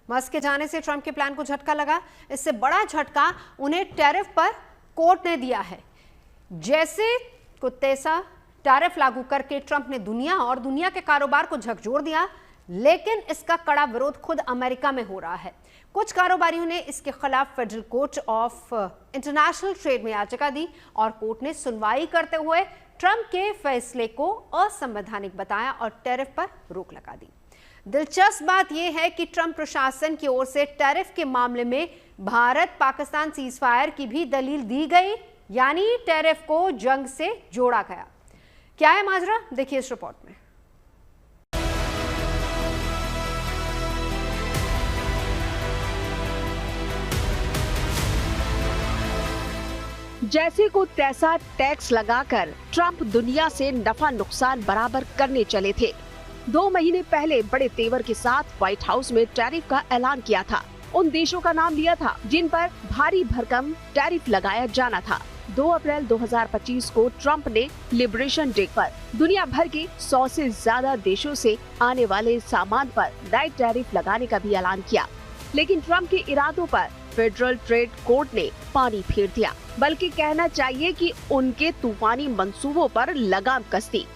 Musk के जाने से ट्रंप के प्लान को झटका लगा। इससे बड़ा झटका उन्हें टैरिफ पर कोर्ट ने दिया है। जैसे कुत्ते सा टैरिफ लागू करके ट्रंप ने दुनिया के कारोबार को झकझोर दिया, लेकिन इसका कड़ा विरोध खुद अमेरिका में हो रहा है। कुछ कारोबारियों ने इसके खिलाफ federal court of international trade में याचिका दी और कोर्ट ने सुनवाई करते हुए ट्रंप के फैसले को असंवैधानिक बताया और टैरिफ पर रोक लगा दी। दिलचस्प बात यह है कि ट्रंप प्रशासन की ओर से टैरिफ के मामले में भारत पाकिस्तान सीजफायर की भी दलील दी गई, यानी टैरिफ को जंग से जोड़ा गया। क्या है माजरा, देखिए इस रिपोर्ट में। जैसे को तैसा टैक्स लगाकर ट्रंप दुनिया से नफा नुकसान बराबर करने चले थे। 2 महीने पहले बड़े तेवर के साथ व्हाइट हाउस में टैरिफ का ऐलान किया था। उन देशों का नाम लिया था जिन पर भारी भरकम टैरिफ लगाया जाना था। 2 अप्रैल 2025 को ट्रंप ने लिबरेशन डे पर दुनिया भर के 100 से ज्यादा देशों से आने वाले सामान पर नए टैरिफ लगाने का भी ऐलान किया, लेकिन ट्रंप के इरादों पर फेडरल ट्रेड कोर्ट ने पानी फेर दिया, बल्कि कहना चाहिए कि उनके तूफानी मंसूबों पर लगाम कस दी।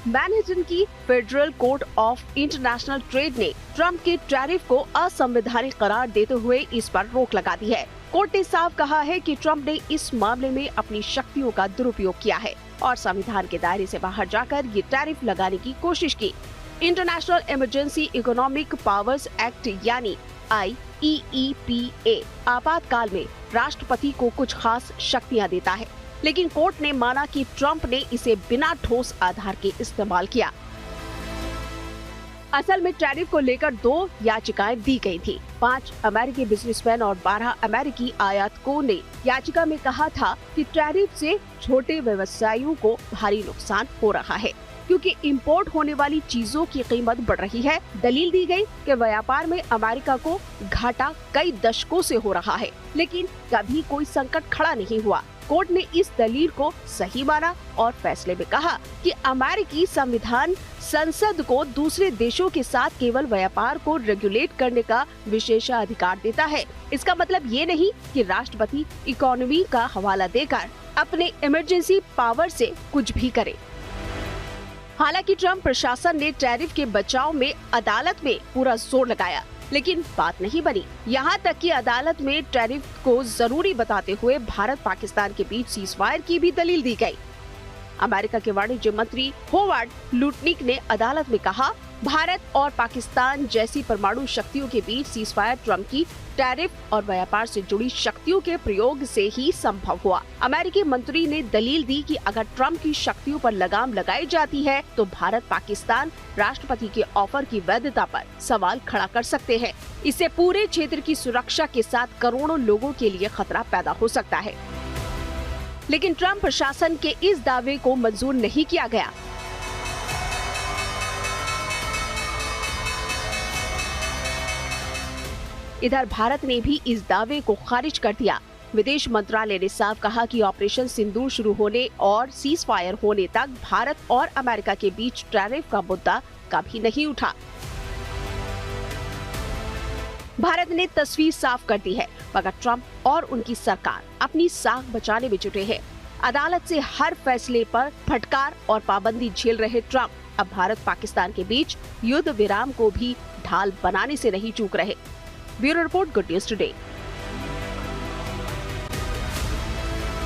मैनहट्टन की federal court of international trade ने ट्रंप के टैरिफ को असंवैधानिक करार देते हुए इस पर रोक लगा दी है। कोर्ट ने साफ कहा है कि ट्रंप ने इस मामले में अपनी शक्तियों का दुरुपयोग किया है और संविधान के दायरे से बाहर जाकर ये टैरिफ लगाने की कोशिश की। International emergency economic powers act यानी IEEPA आपातकाल में राष्ट्रपति को कुछ खास शक्तियां देता है, लेकिन कोर्ट ने माना कि ट्रंप ने इसे बिना ठोस आधार के इस्तेमाल किया। असल में टैरिफ को लेकर 2 याचिकाएं दी गई थी। 5 अमेरिकी बिजनेसमैन और 12 अमेरिकी आयातकों ने याचिका में कहा था कि टैरिफ से छोटे व्यवसायियों को भारी नुकसान हो रहा है क्योंकि इंपोर्ट होने वाली चीजों की कीमत बढ़ रही है। दलील दी गई कि व्यापार में अमेरिका को घाटा कई दशकों से हो रहा है, लेकिन कभी कोई संकट खड़ा नहीं हुआ। कोर्ट ने इस दलील को सही माना और फैसले में कहा कि अमेरिकी संविधान संसद को दूसरे देशों के साथ केवल व्यापार को रेगुलेट करने का विशेषाधिकार देता है। इसका मतलब ये नहीं कि राष्ट्रपति इकोनॉमी का हवाला देकर अपने इमरजेंसी पावर से कुछ भी करे। हालांकि ट्रंप प्रशासन ने टैरिफ के बचाव में अदालत में पूरा जोर लगाया, लेकिन बात नहीं बनी। यहाँ तक कि अदालत में टैरिफ को जरूरी बताते हुए भारत पाकिस्तान के बीच सीजफायर की भी दलील दी गई। अमेरिका के वाणिज्य मंत्री होवार्ड लुटनिक ने अदालत में कहा, भारत और पाकिस्तान जैसी परमाणु शक्तियों के बीच सीजफायर ट्रंप की टैरिफ और व्यापार से जुड़ी शक्तियों के प्रयोग से ही संभव हुआ। अमेरिकी मंत्री ने दलील दी कि अगर ट्रंप की शक्तियों पर लगाम लगाई जाती है तो भारत पाकिस्तान राष्ट्रपति के ऑफर की वैधता पर सवाल खड़ा कर सकते हैं। इससे पूरे क्षेत्र की सुरक्षा के साथ करोड़ों लोगों के लिए खतरा पैदा हो सकता है। लेकिन ट्रंप प्रशासन के इस दावे को मंजूर नहीं किया गया। इधर भारत ने भी इस दावे को खारिज कर दिया। विदेश मंत्रालय ने साफ कहा कि ऑपरेशन सिंदूर शुरू होने और सीज फायर होने तक भारत और अमेरिका के बीच टैरिफ का मुद्दा कभी नहीं उठा। भारत ने तस्वीर साफ कर दी है, मगर ट्रंप और उनकी सरकार अपनी साख बचाने में जुटे हैं। अदालत से हर फैसले पर फटकार और पाबंदी झेल रहे ट्रंप अब भारत पाकिस्तान के बीच युद्ध विराम को भी ढाल बनाने से नहीं चूक रहे। Bureau report, good news today.